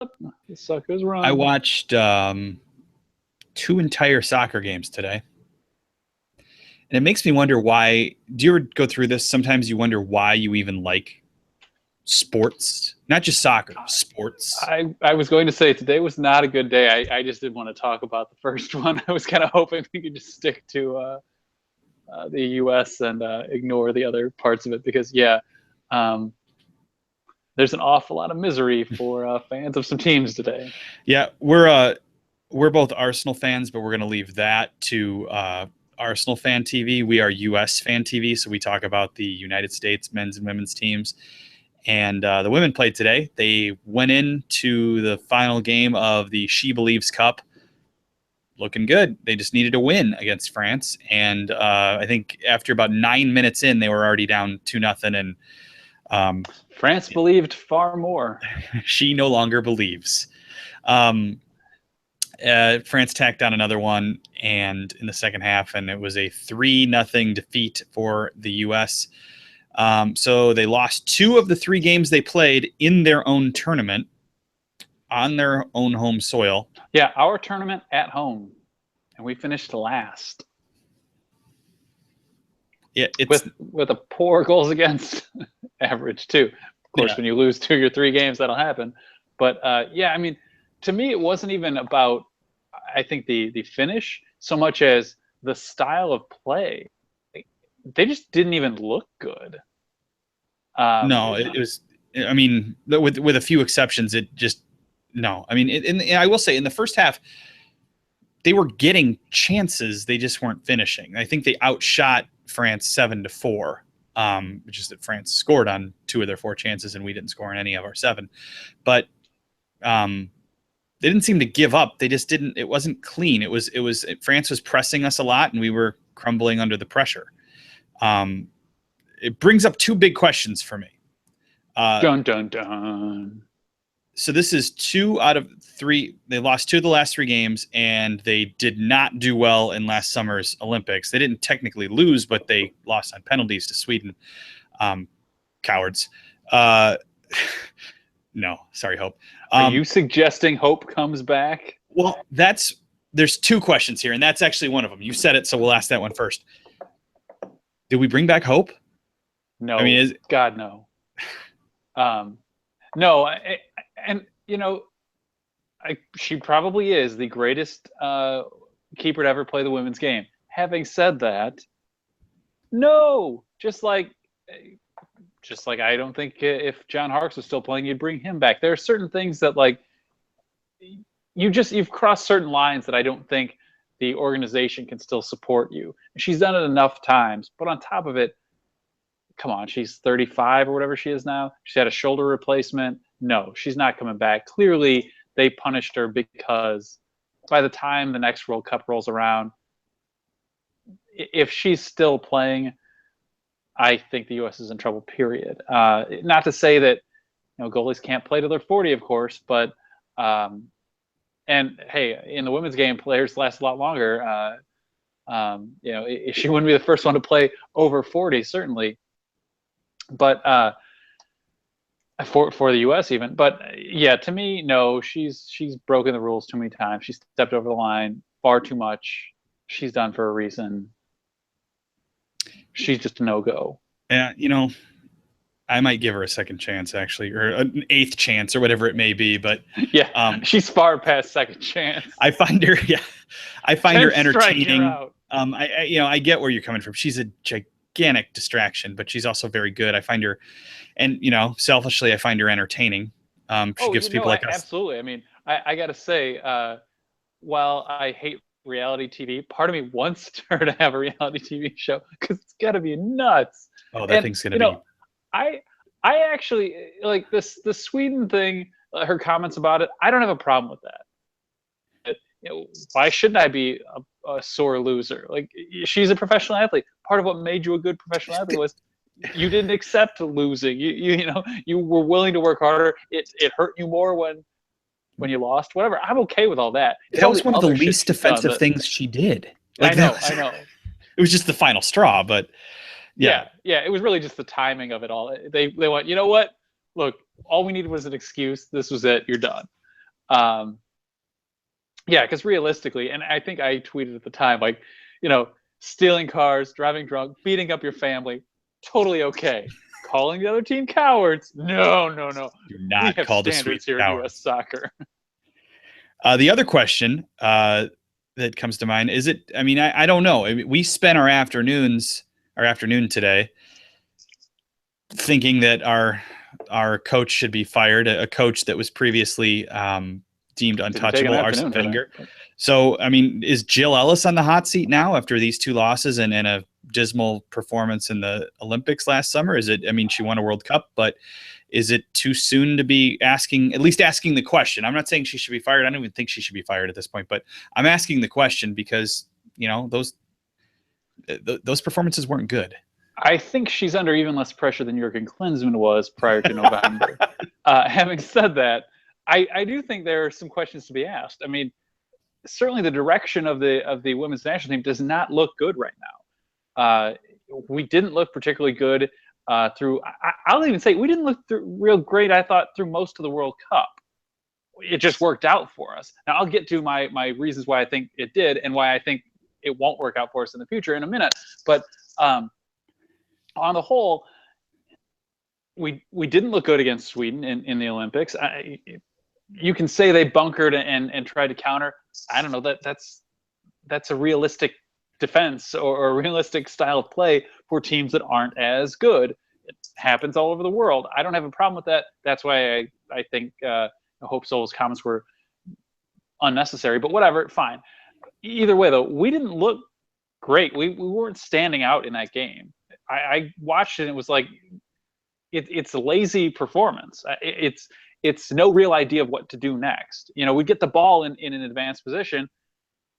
up. The suckers run. I watched 2 entire soccer games today. And it makes me wonder why. Do you ever go through this? Sometimes you wonder why you even like sports, not just soccer, sports. I was going to say today was not a good day. I just didn't want to talk about the first one. I was kind of hoping we could just stick to the U.S. and ignore the other parts of it because, there's an awful lot of misery for fans of some teams today. Yeah, we're both Arsenal fans, but we're going to leave that to Arsenal Fan TV. We are USFanTV, so we talk about the United States men's and women's teams. And the women played today. They went into the final game of the She Believes Cup looking good. They just needed a win against France. And I think after about 9 minutes in, they were already down 2-0. And France believed far more. She no longer believes. France tacked on another one and in the second half, and it was a 3-0 defeat for the U.S. So they lost 2 of the 3 games they played in their own tournament on their own home soil. Yeah, our tournament at home, and we finished last. Yeah, it's with a poor goals against average too. Of course, when you lose 2 of your 3 games, that'll happen. But I mean, to me, it wasn't even about, I think, the finish so much as the style of play. They just didn't even look good. No, it was. I mean, with a few exceptions, it just no. I mean, I will say in the first half, they were getting chances. They just weren't finishing. I think they outshot France 7-4, which is that France scored on 2 of their 4 chances, and we didn't score on any of our 7. But they didn't seem to give up. They just didn't. It wasn't clean. It was France was pressing us a lot, and we were crumbling under the pressure. It brings up 2 big questions for me. Dun, dun, dun. So this is 2 out of 3. They lost 2 of the last 3 games, and they did not do well in last summer's Olympics. They didn't technically lose, but they lost on penalties to Sweden. Cowards. No, sorry, Hope. Are you suggesting Hope comes back? Well, there's 2 questions here, and that's actually one of them. You said it, so we'll ask that one first. Did we bring back Hope? No, I mean, God, no. No, and she probably is the greatest keeper to ever play the women's game. Having said that, no, just like I don't think if John Harkes was still playing, you'd bring him back. There are certain things that you've crossed certain lines that I don't think the organization can still support you. She's done it enough times, but on top of it, come on, she's 35 or whatever she is now. She's had a shoulder replacement. No, she's not coming back. Clearly, they punished her because by the time the next World Cup rolls around, if she's still playing, I think the U.S. is in trouble, period. Not to say that goalies can't play till they're 40, of course, but and hey, in the women's game, players last a lot longer. She wouldn't be the first one to play over 40, certainly. But for the U.S. even, but yeah, to me, no, she's broken the rules too many times. She stepped over the line far too much. She's done for a reason. She's just a no-go. Yeah, I might give her a second chance, actually, or an 8th chance, or whatever it may be. But yeah, she's far past second chance. I find her entertaining. I get where you're coming from. She's a gigantic distraction, but she's also very good. I find her, and selfishly, I find her entertaining. She gives people like us. Absolutely. I mean, I got to say, while I hate reality TV, part of me wants her to have a reality TV show because it's got to be nuts. Oh, that thing's gonna be. I actually like this the Sweden thing. Her comments about it, I don't have a problem with that. Why shouldn't I be a sore loser? Like, she's a professional athlete. Part of what made you a good professional athlete was you didn't accept losing. You were willing to work harder. It hurt you more when you lost. Whatever. I'm okay with all that. That was one of the least defensive things she did. I know. It was just the final straw, but yeah. It was really just the timing of it all. They went, you know what? Look, all we needed was an excuse. This was it. You're done. Yeah, because realistically, and I think I tweeted at the time, like, stealing cars, driving drunk, beating up your family, totally okay. Calling the other team cowards, no. Do We not have call the Swedes standards here in U.S. cowards. soccer. The other question that comes to mind is it. I mean, I don't know. I mean, we spent our afternoon today thinking that our coach should be fired, a coach that was previously deemed untouchable, Arsene Wenger. So, I mean, is Jill Ellis on the hot seat now after these 2 losses and a dismal performance in the Olympics last summer? Is it? I mean, she won a World Cup, but is it too soon to be asking the question? I'm not saying she should be fired. I don't even think she should be fired at this point, but I'm asking the question because, those performances weren't good. I think she's under even less pressure than Jurgen Klinsmann was prior to November. Having said that, I do think there are some questions to be asked. I mean, certainly the direction of the women's national team does not look good right now. We didn't look particularly good through. I'll even say we didn't look real great, I thought, through most of the World Cup. It just worked out for us. Now I'll get to my reasons why I think it did and why I think it won't work out for us in the future in a minute. But on the whole, we didn't look good against Sweden in the Olympics. You can say they bunkered and tried to counter. I don't know, that's a realistic defense or a realistic style of play for teams that aren't as good. It happens all over the world. I don't have a problem with that. That's why I think Hope Solo's comments were unnecessary, but whatever, fine. Either way, though, we didn't look great. We weren't standing out in that game. I watched it and it was like it's a lazy performance. It's no real idea of what to do next. We'd get the ball in an advanced position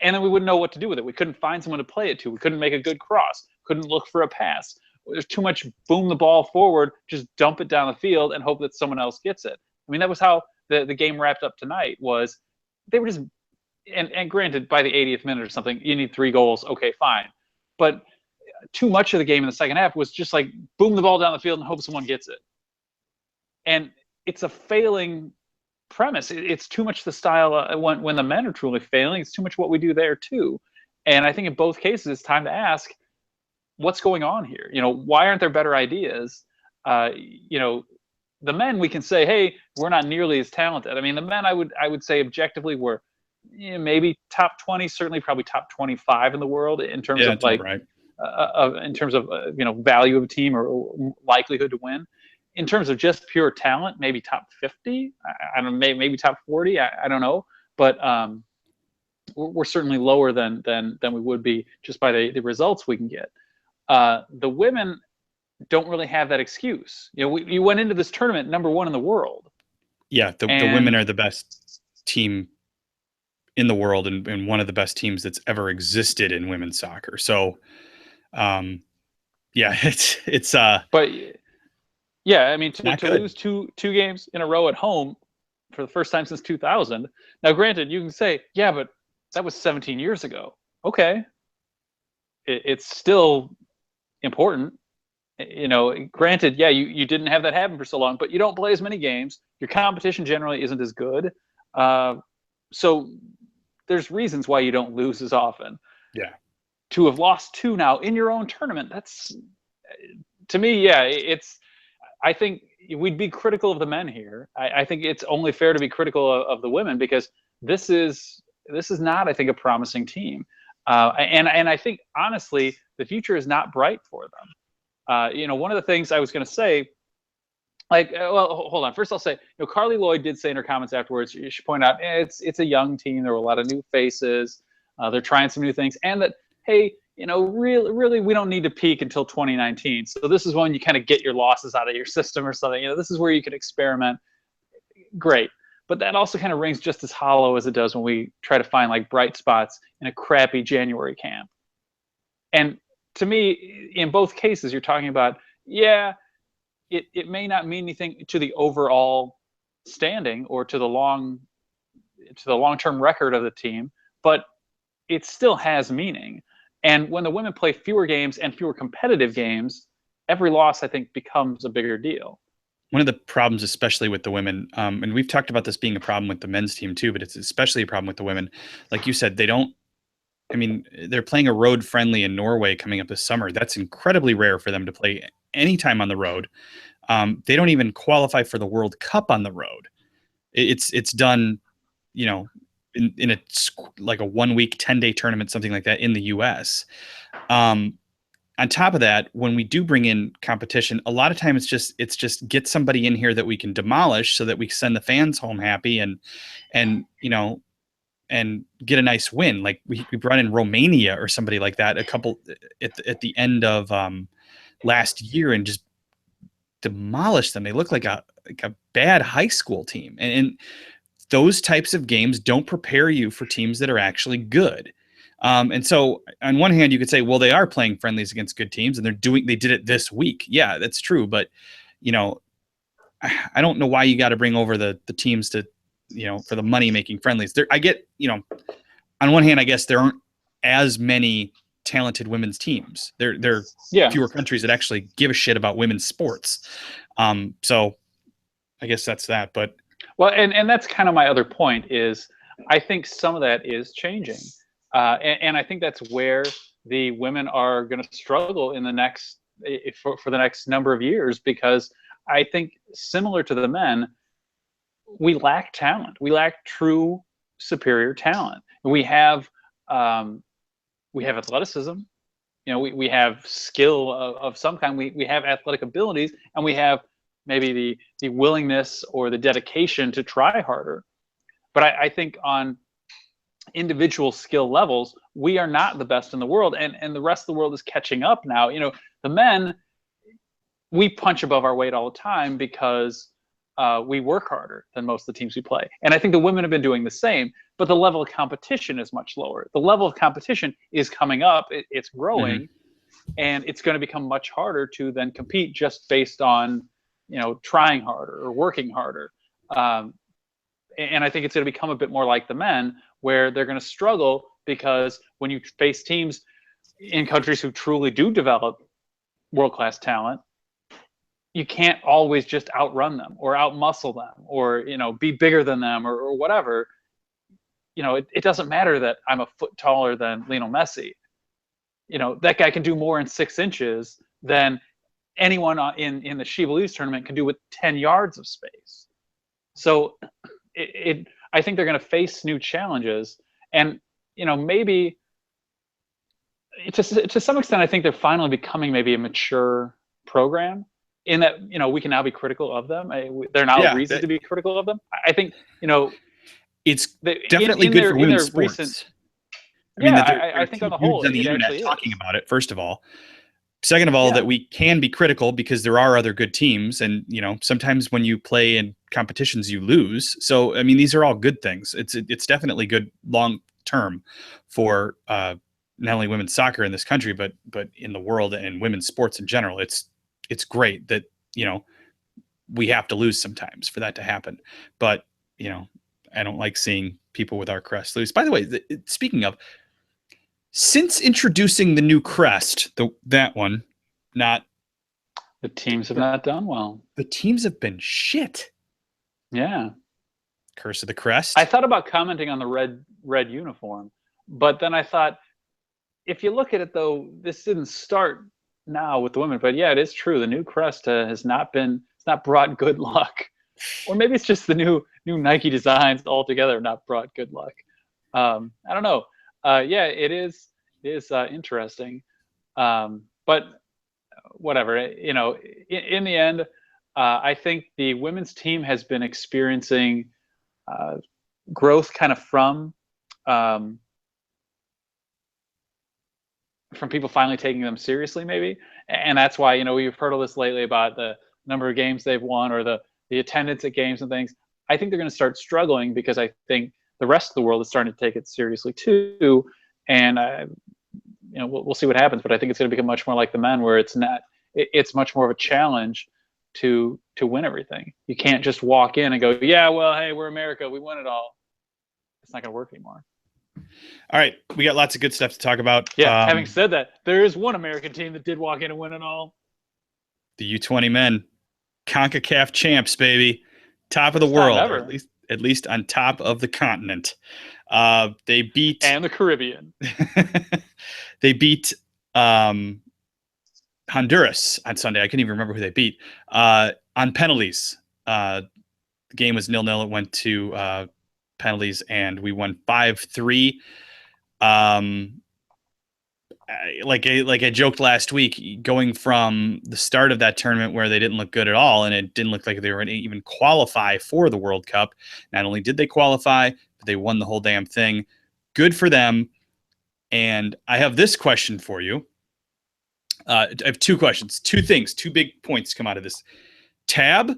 and then we wouldn't know what to do with it. We couldn't find someone to play it to. We couldn't make a good cross. Couldn't look for a pass. There's too much boom the ball forward, just dump it down the field and hope that someone else gets it. I mean, that was how the game wrapped up tonight. Was they were just and granted, by the 80th minute or something, you need 3 goals. Okay, fine. But too much of the game in the second half was just like boom the ball down the field and hope someone gets it. And it's a failing premise. It's too much the style when the men are truly failing. It's too much what we do there too. And I think in both cases, it's time to ask, what's going on here? Why aren't there better ideas? The men, we can say, hey, we're not nearly as talented. I mean, the men, I would say objectively were maybe top 20, certainly probably top 25 in the world in terms of like, right. In terms of value of a team or likelihood to win. In terms of just pure talent, maybe top 50. I don't know, maybe top 40. I don't know, but we're certainly lower than we would be just by the results we can get. The women don't really have that excuse. You went into this tournament number 1 in the world. Yeah, the women are the best team in the world and one of the best teams that's ever existed in women's soccer. So, yeah, it's but yeah, I mean, to lose two games in a row at home for the first time since 2000. Now, granted, you can say, yeah, but that was 17 years ago. Okay, it's still important. Granted, yeah, you didn't have that happen for so long, but you don't play as many games. Your competition generally isn't as good. So there's reasons why you don't lose as often. Yeah. To have lost 2 now in your own tournament, that's, to me, yeah, I think we'd be critical of the men here. I think it's only fair to be critical of the women because this is not, I think, a promising team. And I think, honestly, the future is not bright for them. One of the things I was going to say, well, hold on. First, I'll say, Carly Lloyd did say in her comments afterwards, she pointed out it's a young team. There were a lot of new faces. They're trying some new things, and that, hey, really, we don't need to peak until 2019. So this is when you kind of get your losses out of your system or something. This is where you can experiment. Great. But that also kind of rings just as hollow as it does when we try to find like bright spots in a crappy January camp. And to me, in both cases, you're talking about, yeah, it may not mean anything to the overall standing or to the long-term record of the team, but it still has meaning. And when the women play fewer games and fewer competitive games, every loss, I think, becomes a bigger deal. one of the problems, especially with the women, and we've talked about this being a problem with the men's team too, but it's especially a problem with the women. Like you said, they don't. I mean, they're playing a road friendly in Norway coming up this summer. That's incredibly rare for them to play anytime on the road. They don't even qualify for the World Cup on the road. It's done, you know, in a like a 1 week, 10-day tournament, something like that in the U.S. On top of that, when we do bring in competition, a lot of times it's just get somebody in here that we can demolish so that we send the fans home happy and you know and get a nice win. Like we brought in Romania or somebody like that a couple at the end of last year and just demolished them. They look like a bad high school team, and those types of games don't prepare you for teams that are actually good. And so on one hand, you could say, well, they are playing friendlies against good teams and they did it this week. Yeah, that's true. But, you know, I don't know why you got to bring over the teams to, you know, for the money making friendlies. I get, you know, on one hand, I guess there aren't as many talented women's teams. There are fewer countries that actually give a shit about women's sports. So I guess that's that. But well, and that's kind of my other point is I think some of that is changing. And I think that's where the women are going to struggle in the next for the next number of years, because I think similar to the men, we lack talent. We lack true superior talent. We have athleticism. You know, we have skill of some kind. We have athletic abilities, and we have maybe the willingness or the dedication to try harder. But I think on individual skill levels, we are not the best in the world, and the rest of the world is catching up now. You know, the men, we punch above our weight all the time because we work harder than most of the teams we play. And I think the women have been doing the same, but the level of competition is much lower. The level of competition is coming up, it's growing, and it's going to become much harder to then compete just based on, you know, trying harder or working harder. And I think it's going to become a bit more like the men, where they're going to struggle because when you face teams in countries who truly do develop world-class talent, you can't always just outrun them or outmuscle them or, you know, be bigger than them or whatever. You know, it doesn't matter that I'm a foot taller than Lionel Messi. You know, that guy can do more in 6 inches than anyone in the She Believes tournament can do with 10 yards of space. So I think they're going to face new challenges, and, you know, maybe to some extent, I think they're finally becoming maybe a mature program in that, you know, we can now be critical of them. There are now reasons to be critical of them. I think, you know, it's definitely good for women's sports. I think on the whole, on the internet talking about it, first of all. Second of all, that we can be critical because there are other good teams, and, you know, sometimes when you play in competitions you lose. So I mean, these are all good things. It's definitely good long term for not only women's soccer in this country, but in the world and women's sports in general. It's great that, you know, we have to lose sometimes for that to happen. But, you know, I don't like seeing people with our crest lose. By the way, speaking of, since introducing the new crest, that one, not the teams have not done well. The teams have been shit. Yeah. Curse of the crest. I thought about commenting on the red uniform, but then I thought, if you look at it though, this didn't start now with the women, but yeah, it is true. The new crest it's not brought good luck, or maybe it's just the new Nike designs altogether not brought good luck. I don't know. Yeah, it is interesting, but whatever. You know, in the end, I think the women's team has been experiencing growth kind of from people finally taking them seriously, maybe, and that's why, you know, we've heard all this lately about the number of games they've won or the attendance at games and things. I think they're going to start struggling because I think the rest of the world is starting to take it seriously too, and you know, we'll see what happens. But I think it's going to become much more like the men, where it's much more of a challenge to win everything. You can't just walk in and go, yeah, well, hey, we're America, we win it all. It's not going to work anymore. All right, we got lots of good stuff to talk about. Yeah, having said that, there is one American team that did walk in and win it all. The U20 men. CONCACAF champs, baby. Top of the world, or at least on top of the continent. They beat and the Caribbean. They beat Honduras on Sunday. I couldn't even remember who they beat on penalties. The game was 0-0. It went to penalties, and we won 5-3. Like I joked last week, going from the start of that tournament where they didn't look good at all, and it didn't look like they were going to even qualify for the World Cup. Not only did they qualify, but they won the whole damn thing. Good for them. And I have this question for you. I have two questions, two big points come out of this. Tab,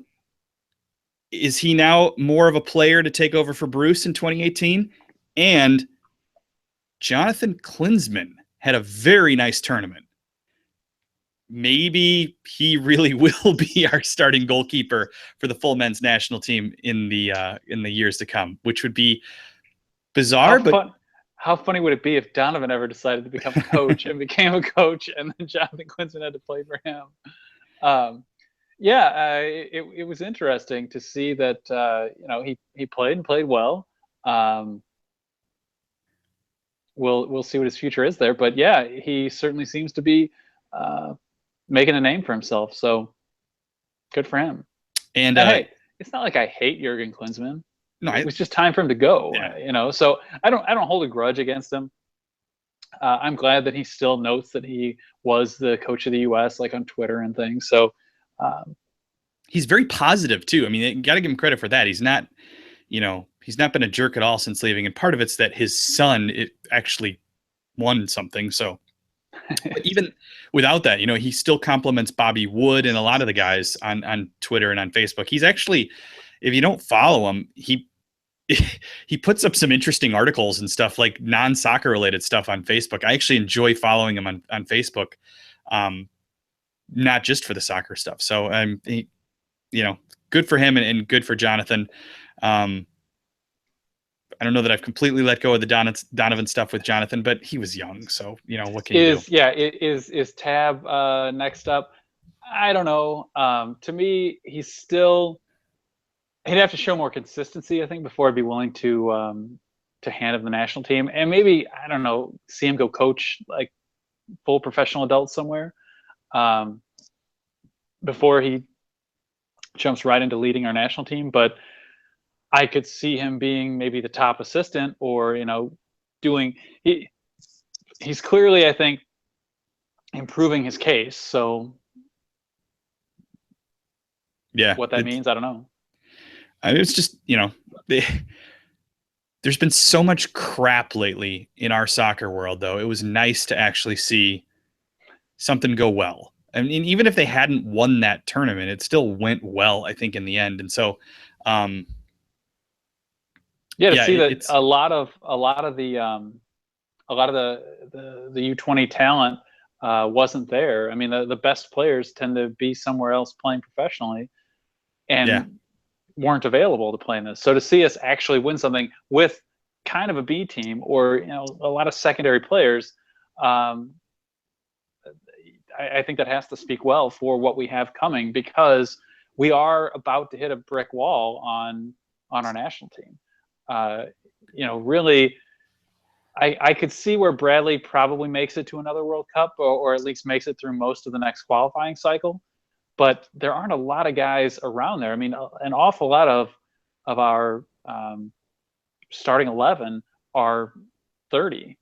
is he now more of a player to take over for Bruce in 2018? And Jonathan Klinsmann had a very nice tournament. Maybe he really will be our starting goalkeeper for the full men's national team in the years to come, which would be bizarre. How funny would it be if Donovan ever decided to become a coach and became a coach, and then Jonathan Klinsmann had to play for him? It was interesting to see that he played well. We'll see what his future is there, but yeah, he certainly seems to be making a name for himself. So good for him. And hey, it's not like I hate Jurgen Klinsmann. No, it was just time for him to go. Yeah. So I don't hold a grudge against him. I'm glad that he still notes that he was the coach of the U.S. like on Twitter and things. So he's very positive too. I mean, you got to give him credit for that. He's not, he's not been a jerk at all since leaving. And part of it's that his son actually won something. So even without that, he still compliments Bobby Wood and a lot of the guys on Twitter and on Facebook. He's actually, if you don't follow him, he puts up some interesting articles and stuff, like non-soccer related stuff on Facebook. I actually enjoy following him on Facebook, not just for the soccer stuff. So good for him and good for Jonathan. I don't know that I've completely let go of the Donovan stuff with Jonathan, but he was young, so what can you do? Is Tab next up? I don't know. To me, he'd have to show more consistency, I think, before I'd be willing to hand him the national team, and maybe, I don't know, see him go coach like full professional adults somewhere before he jumps right into leading our national team. But I could see him being maybe the top assistant, or he's clearly, I think, improving his case. So yeah, what that means, I don't know. It's just, there's been so much crap lately in our soccer world, though. It was nice to actually see something go well. I mean, even if they hadn't won that tournament, it still went well, I think, in the end. And so, see that a lot of the U20 talent wasn't there. I mean, the best players tend to be somewhere else playing professionally, and weren't available to play in this. So to see us actually win something with kind of a B team, or a lot of secondary players, I think that has to speak well for what we have coming, because we are about to hit a brick wall on our national team. Really, I could see where Bradley probably makes it to another World Cup, or at least makes it through most of the next qualifying cycle. But there aren't a lot of guys around there. I mean, an awful lot of our starting 11 are 30,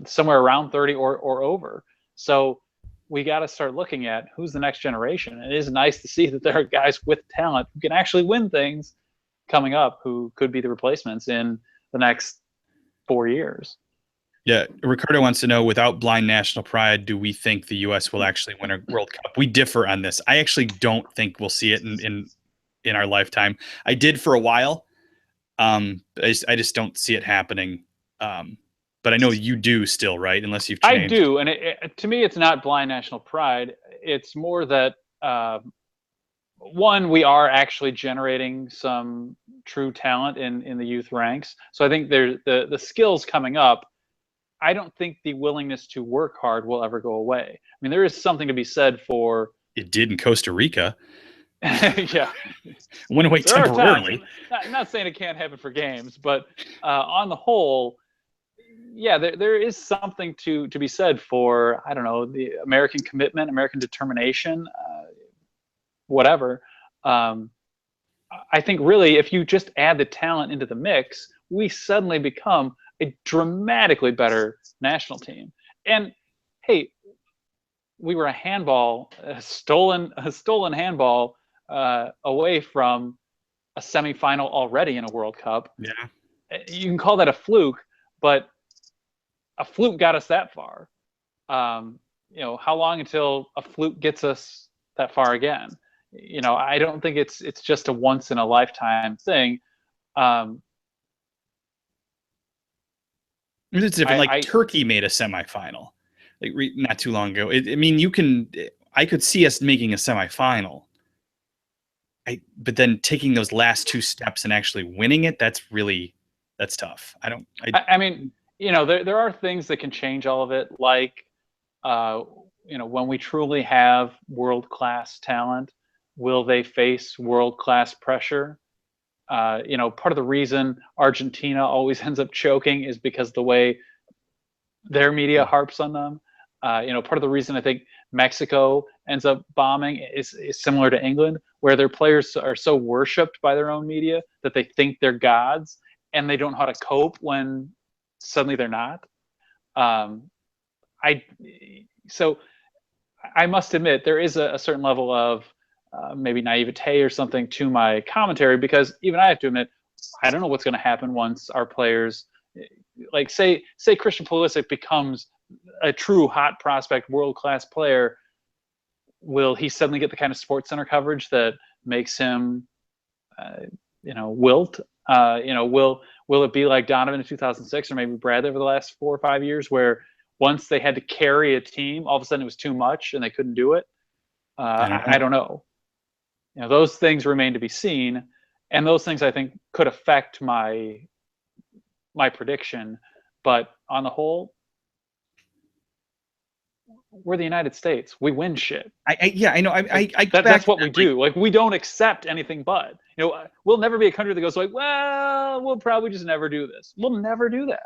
somewhere around 30 or over. So we got to start looking at who's the next generation. And it is nice to see that there are guys with talent who can actually win things coming up, who could be the replacements in the next 4 years. Yeah, Ricardo wants to know, without blind national pride, do we think the U.S. will actually win a World Cup? We differ on this. I actually don't think we'll see it in our lifetime. I did for a while. I just don't see it happening. But I know you do still, right? Unless you've changed. I do, and to me, it's not blind national pride. It's more that one, we are actually generating some true talent in the youth ranks. So I think there's the skills coming up. I don't think the willingness to work hard will ever go away. I mean, there is something to be said for. It did in Costa Rica. Yeah. Went away There are temporarily. times, not saying it can't happen for games, but on the whole, yeah, there is something to be said for, I don't know, the American commitment, American determination, whatever. Um, I think really, if you just add the talent into the mix, we suddenly become a dramatically better national team. And hey, we were a stolen handball away from a semifinal already in a World Cup. Yeah. You can call that a fluke, but a fluke got us that far. How long until a fluke gets us that far again? I don't think it's just a once in a lifetime thing. It's different. Like Turkey made a semifinal, like not too long ago. I mean, I could see us making a semifinal. But then taking those last two steps and actually winning it, that's tough. I mean, there are things that can change all of it, like when we truly have world-class talent, will they face world-class pressure? Part of the reason Argentina always ends up choking is because the way their media harps on them. Part of the reason I think Mexico ends up bombing is similar to England, where their players are so worshipped by their own media that they think they're gods, and they don't know how to cope when suddenly they're not. So I must admit there is a certain level of maybe naivete or something to my commentary, because even I have to admit I don't know what's going to happen once our players, like say Christian Pulisic becomes a true hot prospect, world-class player. Will he suddenly get the kind of Sports Center coverage that makes him wilt? Will it be like Donovan in 2006, or maybe Bradley over the last 4 or 5 years, where once they had to carry a team, all of a sudden it was too much and they couldn't do it? I don't know. Those things remain to be seen, and those things I think could affect my prediction. But on the whole, we're the United States. We win shit. I know. That's what we do. Like, we don't accept anything but. We'll never be a country that goes like, well, we'll probably just never do this. We'll never do that.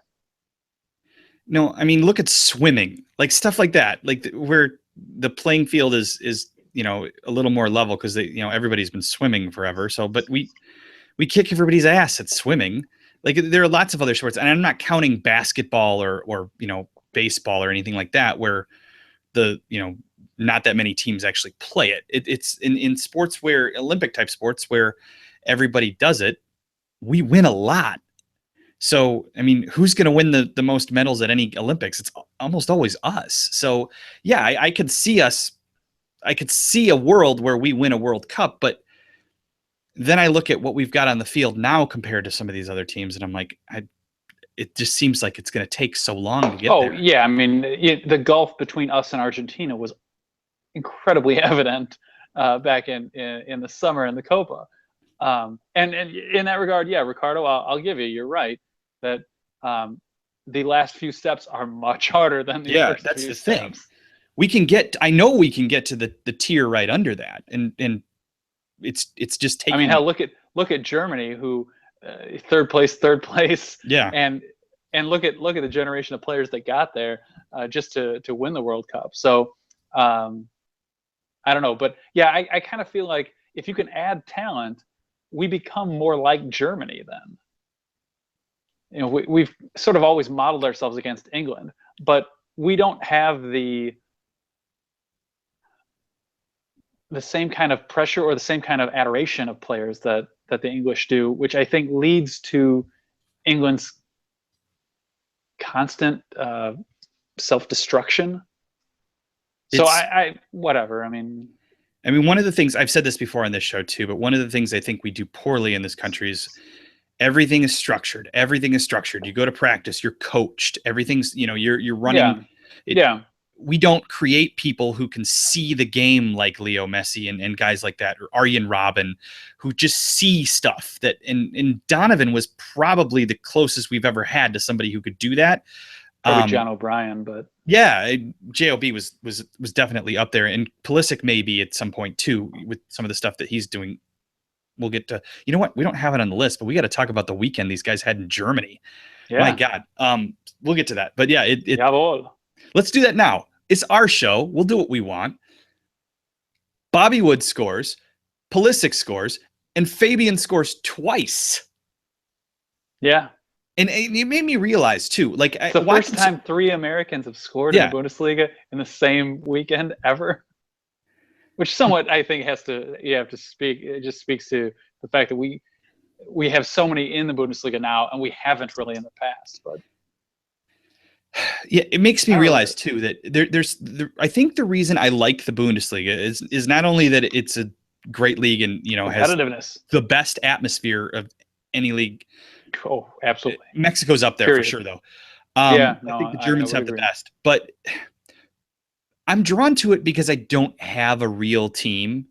No, I mean, look at swimming, like stuff like that, like where the playing field is a little more level because everybody's been swimming forever. So, but we kick everybody's ass at swimming. Like, there are lots of other sports, and I'm not counting basketball or baseball or anything like that, where not that many teams actually play it. It's in sports where Olympic type sports where everybody does it, we win a lot. So, I mean, who's going to win the most medals at any Olympics? It's almost always us. So, yeah, I could see a world where we win a World Cup, but then I look at what we've got on the field now compared to some of these other teams, and I'm like, it just seems like it's going to take so long to get there. Oh, yeah. I mean, the gulf between us and Argentina was incredibly evident back in the summer in the Copa. And in that regard, yeah, Ricardo, I'll give you. You're right that the last few steps are much harder than the first that's few the steps. Thing. I know we can get to the tier right under that, and it's just taking. I mean, hell, look at Germany, who third place. Yeah. And look at the generation of players that got there just to win the World Cup. So I don't know, but yeah, I kind of feel like if you can add talent, we become more like Germany then. We've sort of always modeled ourselves against England, but we don't have the same kind of pressure or the same kind of adoration of players that the English do, which I think leads to England's constant self-destruction. So I whatever. I mean, one of the things, I've said this before on this show too, but one of the things I think we do poorly in this country is everything is structured. Everything is structured. You go to practice, you're coached. Everything's, you're running. Yeah. We don't create people who can see the game like Leo Messi and guys like that, or Arjen Robben, who just see stuff that, and Donovan was probably the closest we've ever had to somebody who could do that. Probably John O'Brien, but yeah, JOB was definitely up there, and Pulisic maybe at some point too with some of the stuff that he's doing. We'll get to, you know what, we don't have it on the list, but we got to talk about the weekend these guys had in Germany. Yeah. My God, we'll get to that, but yeah, let's do that now. It's our show. We'll do what we want. Bobby Wood scores, Pulisic scores, and Fabian scores twice. Yeah. And it made me realize too, like it's the first time 3 Americans have scored in the Bundesliga in the same weekend ever. Which somewhat I think it just speaks to the fact that we have so many in the Bundesliga now, and we haven't really in the past. But yeah, it makes me realize too that I think the reason I like the Bundesliga is not only that it's a great league and has the best atmosphere of any league. Oh, absolutely. Mexico's up there for sure, though. I think the Germans have the best, but I'm drawn to it because I don't have a real team,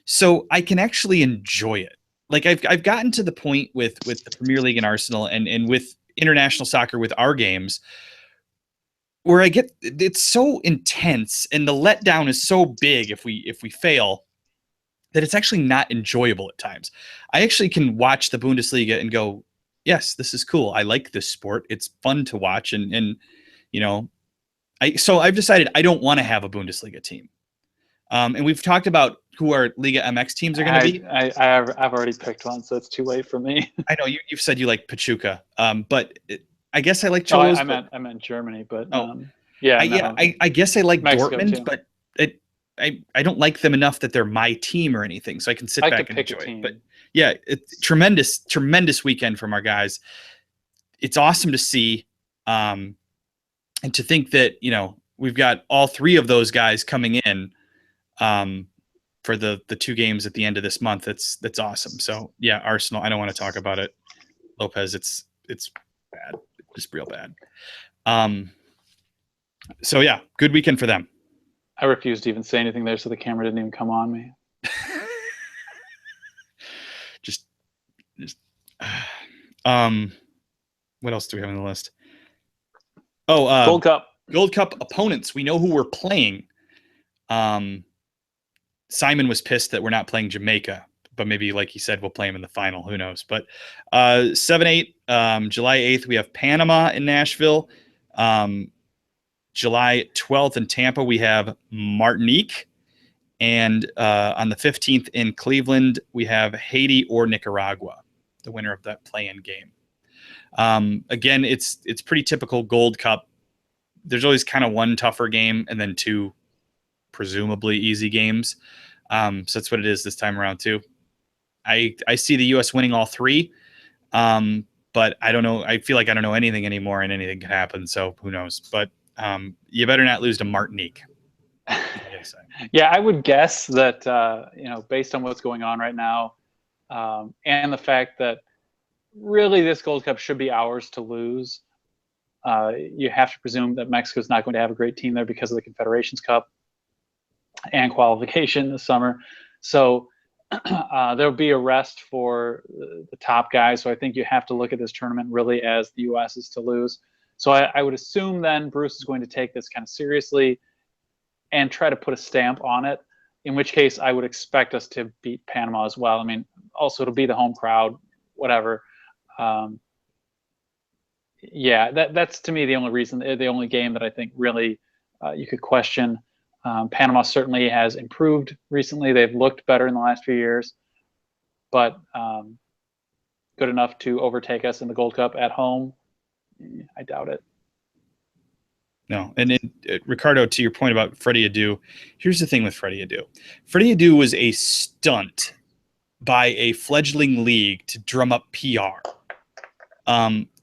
so I can actually enjoy it. Like I've gotten to the point with the Premier League and Arsenal and with international soccer with our games where it's so intense and the letdown is so big if we fail that it's actually not enjoyable at times. I actually can watch the Bundesliga and go, yes, this is cool. I like this sport. It's fun to watch. And so I've decided I don't want to have a Bundesliga team. And we've talked about who our Liga MX teams are going to be. I've already picked one, so it's too late for me. I know you've said you like Pachuca, but I guess I like Cholos. I meant Germany, but I guess I like Mexico Dortmund, too. but I don't like them enough that they're my team or anything, so I can sit back and enjoy it. But yeah, it's tremendous weekend from our guys. It's awesome to see, and to think that we've got all 3 of those guys coming in for the 2 games at the end of this month. That's awesome. So yeah, Arsenal. I don't want to talk about it. Lopez, it's bad, just real bad. So yeah, good weekend for them. I refused to even say anything there, so the camera didn't even come on me. just what else do we have on the list? Gold Cup opponents. We know who we're playing. Simon was pissed that we're not playing Jamaica, but maybe, like he said, we'll play him in the final. Who knows? But 7-8, July 8th, we have Panama in Nashville. July 12th in Tampa, we have Martinique. And on the 15th in Cleveland, we have Haiti or Nicaragua, the winner of that play-in game. Again, it's pretty typical Gold Cup. There's always kind of one tougher game and then 2 presumably easy games. So that's what it is this time around too. I see the U.S. winning all 3, but I don't know. I feel like I don't know anything anymore, and anything can happen. So who knows? But you better not lose to Martinique. Yeah, I would guess that based on what's going on right now, and the fact that really this Gold Cup should be ours to lose. You have to presume that Mexico's not going to have a great team there because of the Confederations Cup and qualification this summer. So there'll be a rest for the top guys. So I think you have to look at this tournament really as the U.S. is to lose. So I would assume then Bruce is going to take this kind of seriously and try to put a stamp on it, in which case I would expect us to beat Panama as well. I mean, also it'll be the home crowd, whatever. Yeah, that's to me the only reason, the only game that I think really you could question. Panama certainly has improved recently. They've looked better in the last few years, but good enough to overtake us in the Gold Cup at home, I doubt it. No, and Ricardo, to your point about Freddie Adu, here's the thing with Freddie Adu. Freddie Adu was a stunt by a fledgling league to drum up PR.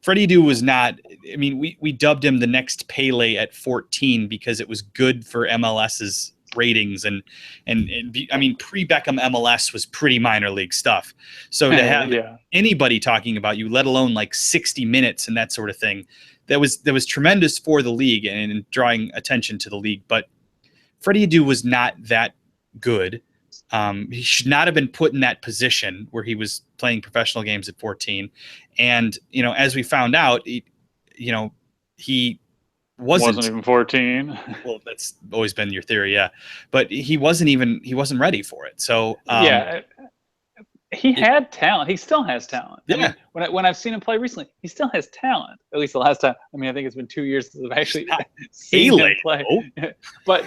Freddie Adu was not. I mean, we dubbed him the next Pele at 14 because it was good for MLS's ratings, and I mean, pre-Beckham MLS was pretty minor league stuff. So to have anybody talking about you, let alone like 60 minutes and that sort of thing, that was tremendous for the league and drawing attention to the league. But Freddie Adu was not that good. He should not have been put in that position where he was playing professional games at 14. And, as we found out, he wasn't even 14. Well, that's always been your theory, yeah. But he wasn't ready for it. So yeah, he had talent. He still has talent. Yeah. I mean, when I've seen him play recently, he still has talent. At least the last time. I mean, I think it's been 2 years since I've actually seen him play. But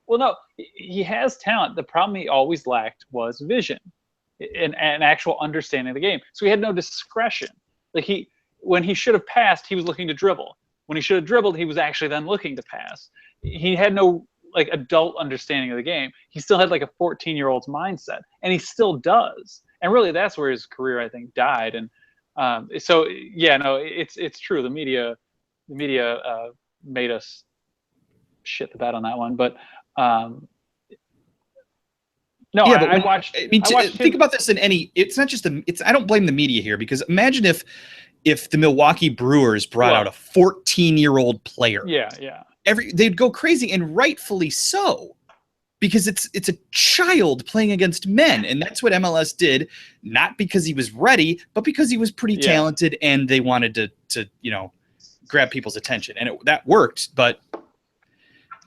well, no, he has talent. The problem he always lacked was vision and actual understanding of the game. So he had no discretion. Like when he should have passed, he was looking to dribble. When he should have dribbled, he was actually then looking to pass. He had no like adult understanding of the game. He still had like a 14-year-old's mindset, and he still does. And really, that's where his career, I think, died. And so, yeah, no, it's true. The media made us shit the bed on that one. But no, yeah, I watched. I mean, think about this in any. It's not just I don't blame the media here, because imagine if the Milwaukee Brewers brought out a 14-year-old player. Yeah. They'd go crazy, and rightfully so, because it's a child playing against men, and that's what MLS did. Not because he was ready, but because he was pretty talented, and they wanted to grab people's attention, and that worked. But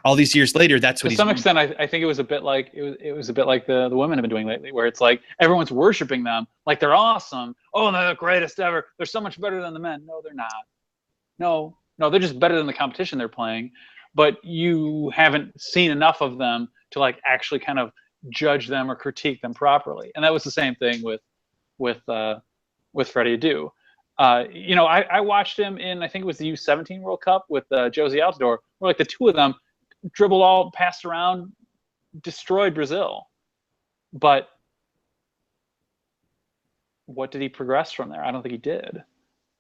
all these years later, that's what to some extent, I think it was a bit like the women have been doing lately, where it's like everyone's worshiping them like they're awesome. Oh, they're the greatest ever. They're so much better than the men. No, they're not. No, they're just better than the competition they're playing. But you haven't seen enough of them to like actually kind of judge them or critique them properly. And that was the same thing with Freddie Adu. I watched him in, I think it was the U17 World Cup with Josie Altidore, where like the two of them dribbled all, passed around, destroyed Brazil. But what did he progress from there? I don't think he did,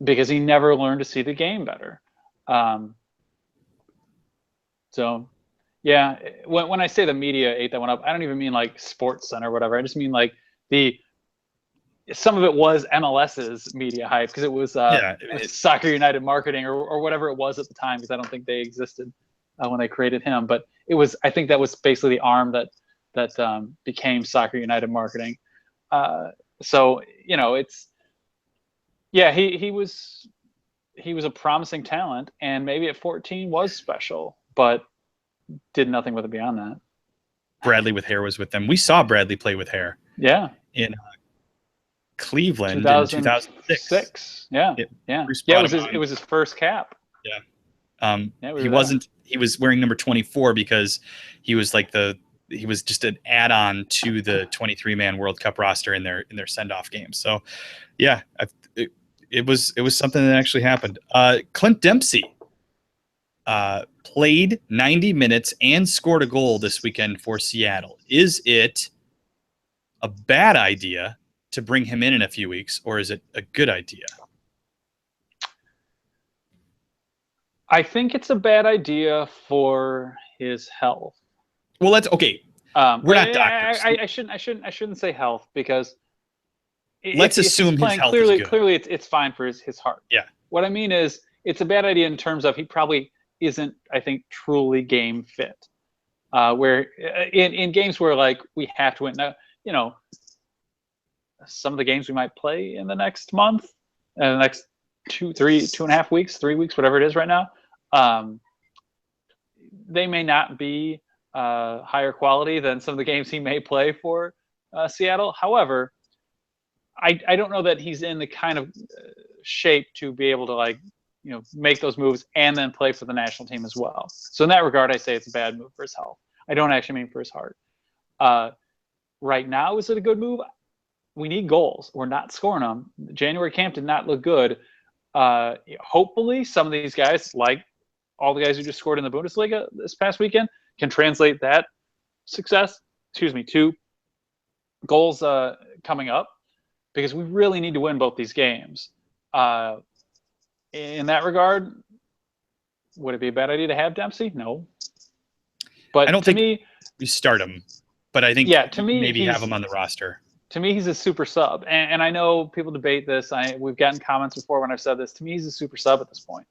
because he never learned to see the game better. So, yeah, when I say the media ate that one up, I don't even mean like Sports Center or whatever. I just mean like some of it was MLS's media hype, because it was Soccer United marketing or whatever it was at the time, because I don't think they existed when they created him. But it was, I think that was basically the arm that became Soccer United marketing. So it's he was a promising talent, and maybe at 14 was special, but did nothing with it beyond that. Bradley with hair was with them. We saw Bradley play with hair. Yeah. In Cleveland in 2006. Yeah. It was his first cap. Yeah. He was wearing number 24 because he was just an add-on to the 23-man World Cup roster in their send-off game. So, yeah, it was something that actually happened. Clint Dempsey played 90 minutes and scored a goal this weekend for Seattle. Is it a bad idea to bring him in a few weeks, or is it a good idea? I think it's a bad idea for his health. Well, that's okay. We're not doctors. I shouldn't say health, because let's assume his health is good. Clearly, it's fine for his heart. Yeah. What I mean is, it's a bad idea in terms of he probably isn't, I think, truly game fit. Where in games where like we have to win now, some of the games we might play in the next month, the next 2.5 weeks, 3 weeks, whatever it is right now, they may not be higher quality than some of the games he may play for Seattle. However, I don't know that he's in the kind of shape to be able to make those moves and then play for the national team as well. So in that regard, I say it's a bad move for his health. I don't actually mean for his heart. Right now, is it a good move? We need goals. We're not scoring them. January camp did not look good. Hopefully, some of these guys, like all the guys who just scored in the Bundesliga this past weekend, can translate that success, to goals coming up, because we really need to win both these games. In that regard, would it be a bad idea to have Dempsey? No. But I don't think you start him, but I think to me, maybe have him on the roster. To me, he's a super sub. And I know people debate this. We've gotten comments before when I've said this. To me, he's a super sub at this point.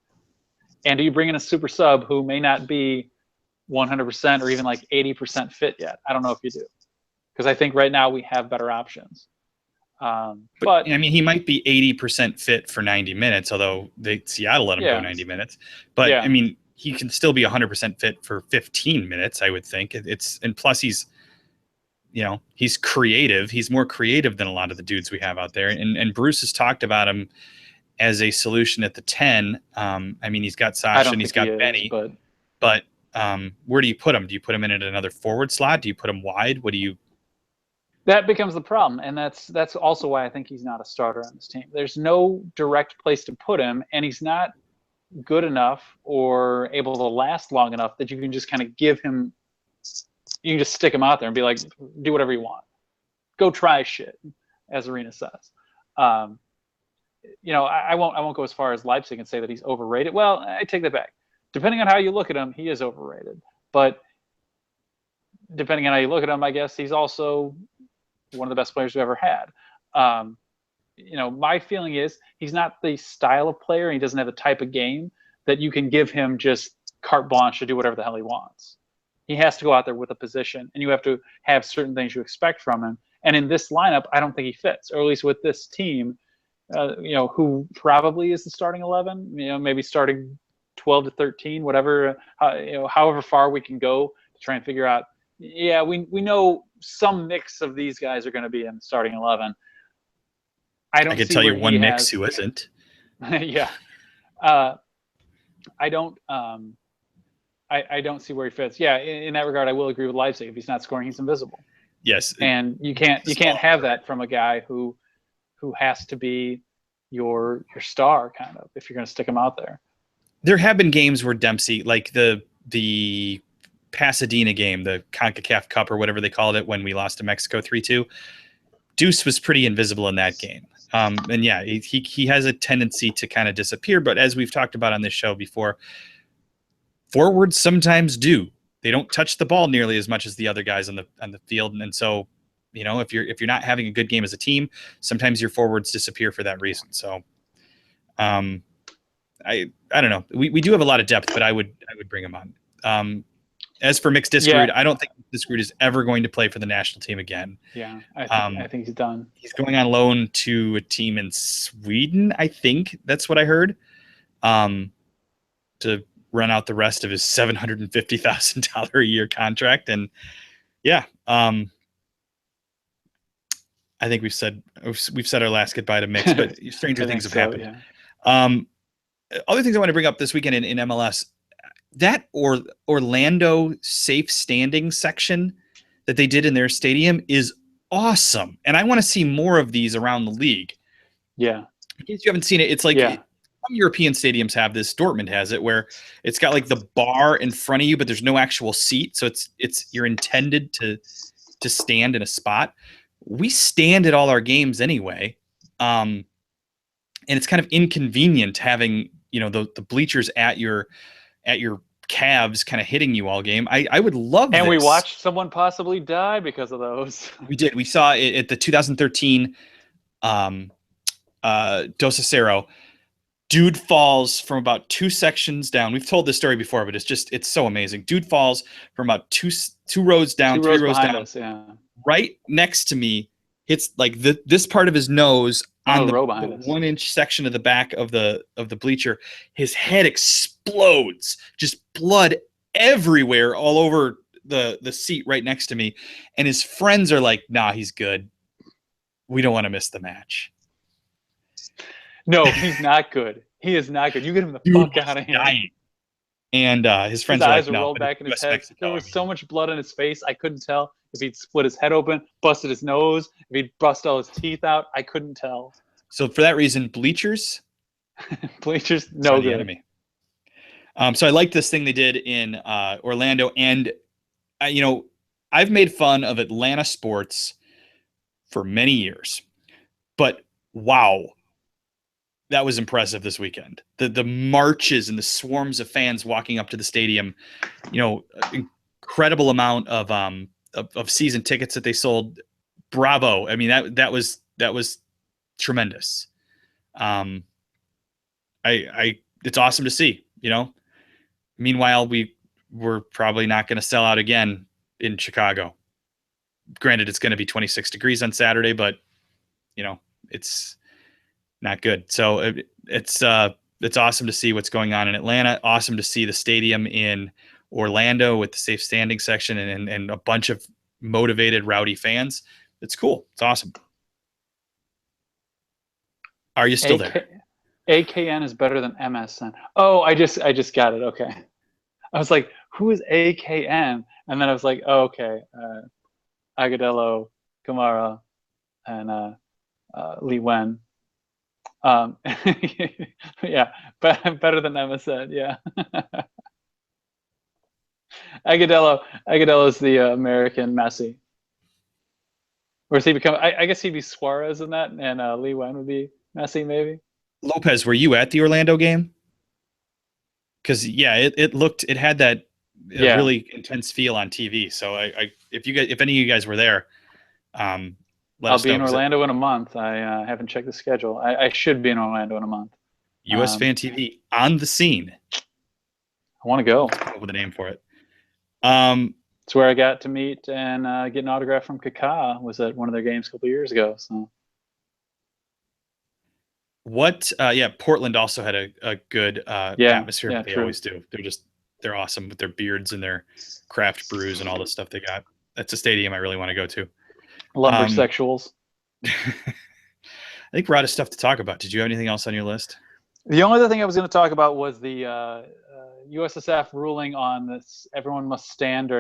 And do you bring in a super sub who may not be 100% or even like 80% fit yet? I don't know if you do. Because I think right now we have better options. But I mean, he might be 80% fit for 90 minutes, although Seattle let him go 90 minutes. But I mean, he can still be 100% fit for 15 minutes, I would think. And plus he's, you know, he's creative. He's more creative than a lot of the dudes we have out there. And Bruce has talked about him as a solution at the 10. I mean, he's got Sasha and he's got Benny, but where do you put him? Do you put him in at another forward slot? Do you put him wide? What do you? That becomes the problem, and that's also why I think he's not a starter on this team. There's no direct place to put him, and he's not good enough or able to last long enough that you can just kind of give him. You can just stick him out there and be like, do whatever you want, go try shit, as Arena says. You know, I won't go as far as Leipzig and say that he's overrated. Well, I take that back. Depending on how you look at him, he is overrated. But depending on how you look at him, I guess he's also one of the best players we've ever had. You know, my feeling is he's not the style of player, and he doesn't have the type of game that you can give him just carte blanche to do whatever the hell he wants. He has to go out there with a position, and you have to have certain things you expect from him. And in this lineup, I don't think he fits, or at least with this team, you know, who probably is the starting 11, you know, maybe starting 12 to 13, whatever, you know, however far we can go to try and figure out. Yeah, we know some mix of these guys are going to be in the starting 11. I could tell you one mix who isn't. Yeah. I don't see where he fits. Yeah, in that regard, I will agree with Leipzig. If he's not scoring, he's invisible. Yes. And you can't have that from a guy who has to be your star, kind of, if you're going to stick him out there. There have been games where Dempsey, like the Pasadena game, the CONCACAF Cup or whatever they called it when we lost to Mexico 3-2, Deuce was pretty invisible in that game. And yeah, he has a tendency to kind of disappear. But as we've talked about on this show before, forwards sometimes do. They don't touch the ball nearly as much as the other guys on the field. And so, you know, if you're not having a good game as a team, sometimes your forwards disappear for that reason. So I don't know. We do have a lot of depth, but I would bring him on. As for Mix Diskerud, I don't think Diskerud is ever going to play for the national team again. Yeah, I think he's done. He's going on loan to a team in Sweden, I think. That's what I heard. To run out the rest of his $750,000 a year contract. And yeah, I think we've said our last goodbye to Mix, but stranger things have happened. Yeah. Other things I want to bring up this weekend in MLS, that Orlando safe standing section that they did in their stadium is awesome. And I want to see more of these around the league. Yeah. In case you haven't seen it, it's like some European stadiums have this. Dortmund has it, where it's got like the bar in front of you, but there's no actual seat. So you're intended to stand in a spot. We stand at all our games anyway. And it's kind of inconvenient having, you know, the bleachers at your calves kind of hitting you all game. I would love and this. We watched someone possibly die because of those. We did. We saw it at the 2013 Dos Acero. Dude falls from about 2 sections down. We've told this story before, but it's so amazing. Dude falls from about two rows down, 3 rows down. Us, yeah. Right next to me, hits like this part of his nose on the 1-inch section of the back of the bleacher. His head explodes, just blood everywhere all over the seat right next to me. And his friends are like, nah, he's good. We don't want to miss the match. No, he's not good. He is not good. You get him the fuck out of here. Dying. And his friends his are eyes like, no. rolled back in his head. There was so much blood on his face. I couldn't tell if he'd split his head open, busted his nose, if he'd bust all his teeth out. I couldn't tell. So for that reason, bleachers, no good. Enemy. So I like this thing they did in Orlando, and you know, I've made fun of Atlanta sports for many years, but wow, that was impressive this weekend. The marches and the swarms of fans walking up to the stadium, you know, incredible amount of season tickets that they sold. Bravo. I mean, that was tremendous. It's awesome to see, you know. Meanwhile, we're probably not going to sell out again in Chicago. Granted, it's going to be 26 degrees on Saturday, but you know, it's not good. So it's it's awesome to see what's going on in Atlanta. Awesome to see the stadium in Orlando with the safe standing section and a bunch of motivated, rowdy fans. It's cool. It's awesome. Are you still there? AKN is better than MSN. Oh, I just got it. Okay. I was like, who is AKN? And then I was like, oh, okay. Agudelo, Kamara, and Lee Wen. Yeah, better than MSN. Yeah. Agudelo is the American Messi. Or does he become? I guess he'd be Suarez in that, and Lee Wen would be Messi, maybe. Lopez, were you at the Orlando game? Because yeah, it had that really intense feel on TV. So if any of you guys were there, let I'll be in Orlando in a month. I haven't checked the schedule. I should be in Orlando in a month. USFanTV on the scene. I want to go. Let's come up with a name for it. It's where I got to meet and get an autograph from Kaká. Was at one of their games a couple years ago. So. Portland also had a good atmosphere. Yeah, they true. Always do. They're awesome with their beards and their craft brews and all the stuff they got. That's a stadium I really want to go to. Lumbersexuals. I think we're out of stuff to talk about. Did you have anything else on your list? The only other thing I was going to talk about was the USSF ruling on this. Everyone must stand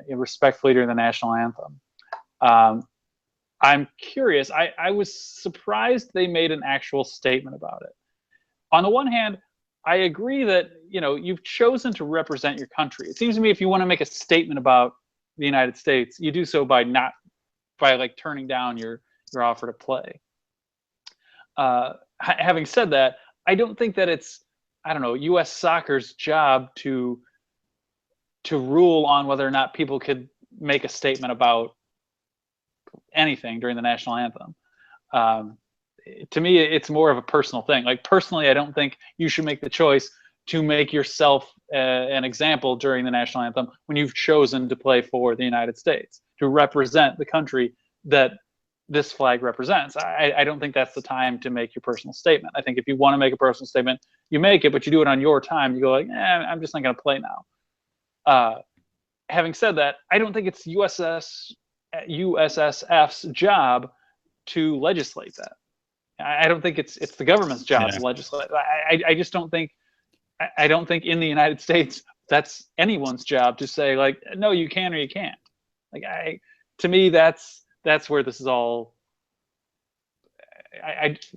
respectfully during the national anthem. I'm curious. I was surprised they made an actual statement about it. On the one hand, I agree that you've chosen to represent your country. It seems to me if you want to make a statement about the United States, you do so by like turning down your offer to play. Having said that, I don't think that it's U.S. soccer's job to rule on whether or not people could make a statement about anything during the national anthem. To me, it's more of a personal thing. Like personally, I don't think you should make the choice to make yourself an example during the national anthem when you've chosen to play for the United States, to represent the country that this flag represents. I don't think that's the time to make your personal statement. I think if you want to make a personal statement, you make it, but you do it on your time. You go like, I'm just not going to play now. Having said that, I don't think it's USSF's job to legislate that. I don't think it's the government's job to legislate. I just don't think. I don't think in the United States that's anyone's job to say like, no, you can or you can't. Like to me, that's where this is all.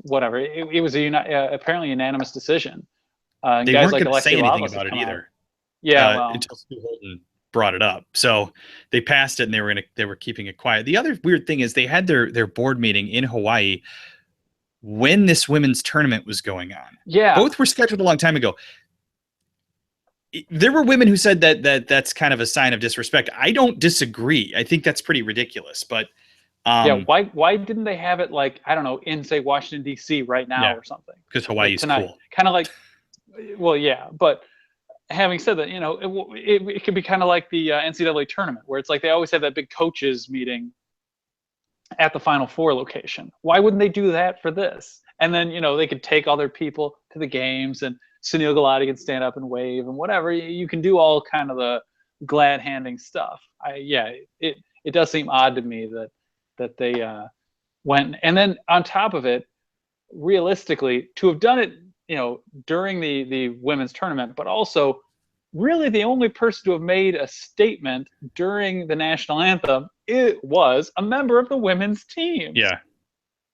Whatever. It was apparently unanimous decision. They weren't going to say anything about it either. Yeah, until Stu Holden brought it up. So they passed it, and they were keeping it quiet. The other weird thing is they had their board meeting in Hawaii when this women's tournament was going on. Yeah, both were scheduled a long time ago. There were women who said that that's kind of a sign of disrespect. I don't disagree. I think that's pretty ridiculous. But why didn't they have it like, I don't know, in say Washington D.C. right now or something? Because Hawaii's cool. Kind of like, well, yeah, but having said that, it could be kind of like the NCAA tournament where it's like they always have that big coaches meeting at the Final Four location. Why wouldn't they do that for this? And then they could take all their people to the games, and Sunil Gulati can stand up and wave and whatever. You can do all kind of the glad handing stuff. It does seem odd to me that they went, and then on top of it, realistically, to have done it during the women's tournament, but also really the only person to have made a statement during the national anthem, it was a member of the women's team. Yeah.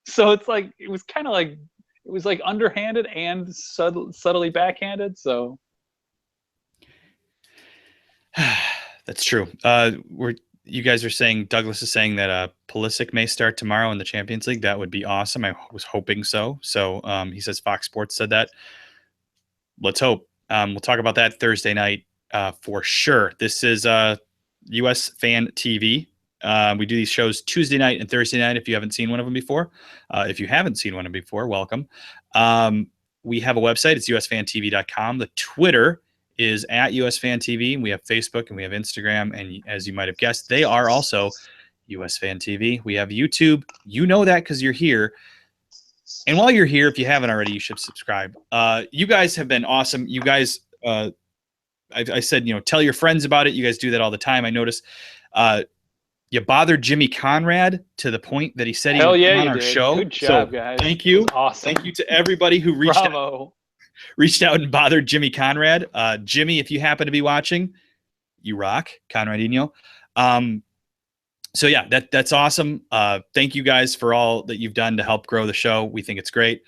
So it's like, it was kind of like, it was like underhanded and subtly backhanded. So that's true. You guys are saying, Douglas is saying that Pulisic may start tomorrow in the Champions League. That would be awesome. I was hoping so. So he says Fox Sports said that. Let's hope. We'll talk about that Thursday night for sure. This is USFanTV. We do these shows Tuesday night and Thursday night if you haven't seen one of them before. If you haven't seen one of them before, welcome. We have a website. It's USFanTV.com. The Twitter is at USFanTV. We have Facebook and we have Instagram. And as you might have guessed, they are also USFanTV. We have YouTube. You know that because you're here. And while you're here, if you haven't already, you should subscribe. You guys have been awesome. You guys, I said, tell your friends about it. You guys do that all the time. I noticed. You bothered Jimmy Conrad to the point that he said he would come on our show. Good job, guys. Thank you. Awesome. Thank you to everybody who reached out and bothered Jimmy Conrad. Jimmy, if you happen to be watching, you rock, Conradinho. So yeah, that's awesome. Thank you guys for all that you've done to help grow the show. We think it's great.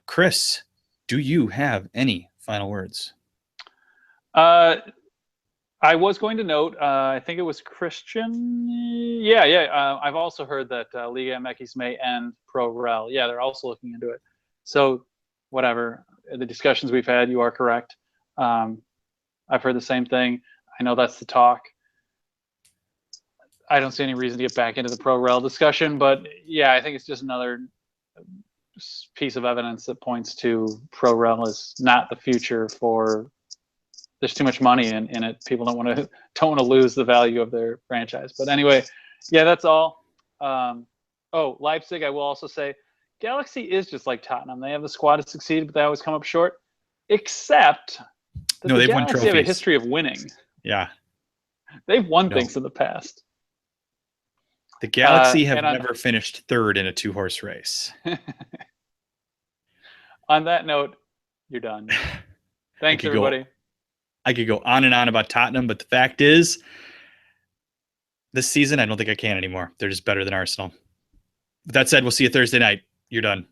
Chris, do you have any final words? I was going to note, I think it was Christian. Yeah. I've also heard that Liga MX may end Pro Rel. Yeah, they're also looking into it. So whatever, the discussions we've had, you are correct. I've heard the same thing. I know that's the talk. I don't see any reason to get back into the Pro Rel discussion, but yeah, I think it's just another piece of evidence that points to Pro Rel is not the future for. There's too much money in it. People don't want to lose the value of their franchise. But anyway, yeah, that's all. Leipzig, I will also say, Galaxy is just like Tottenham. They have the squad to succeed, but they always come up short. Except that the Galaxy have a history of winning. Yeah, they've won things in the past. The Galaxy have never finished third in a 2-horse race. On that note, you're done. Thanks, everybody. I could go on and on about Tottenham, but the fact is, this season, I don't think I can anymore. They're just better than Arsenal. With that said, we'll see you Thursday night. You're done.